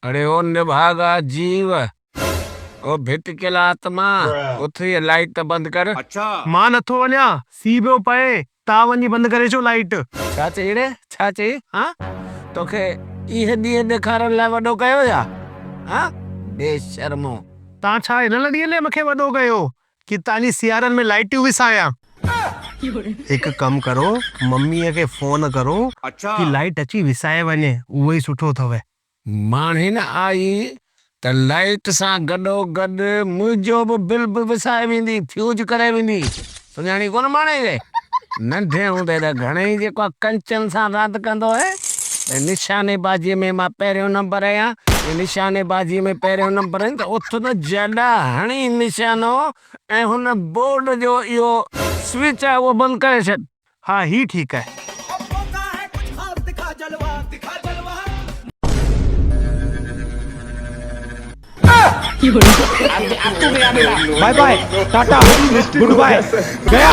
अरे ओ निभागा जीव, ओ भिटकियल आत्मा, उथ ये लाइट बंद कर। अच्छा मां नथो वञा, सी पियो पए, तव्हां वञी बंदि करे अचो लाइट। छा चई रे, छा चई? हाँ तोखे इहे ॾींहं ॾेखारण लाइ वॾो कयो या? हाँ बेशर्मो। तव्हां छा हिन ॾींहं लाइ मूंखे वॾो कयो कि तव्हांजी सियारनि में लाइटियूं विसायां? हिकु कमु करो, मम्मीअ खे फोन करो अच्छा कि लाइट अची विसाए वञे, उहो ई सुठो अथव। माणी न आई त लाइट सां गॾोगॾु मुंहिंजो बि बिल बि विसाए वेंदी, फ्यूज करे वेंदी। सुञाणी कोन माणे खे? नंढे हूंदे त घणेई जेको कंचन सां रांदि कंदो है। निशानेबाजीअ में मां पहिरियों नंबर आहियां, निशानेबाजीअ में पहिरियों नंबर आहिनि त उथ त जॾा हणी निशानो ऐं हुन बोर्ड जो इहो स्विच आहे उहो बंदि करे छॾ। हाँ ही ठीक है। Bye bye tata good bye गया।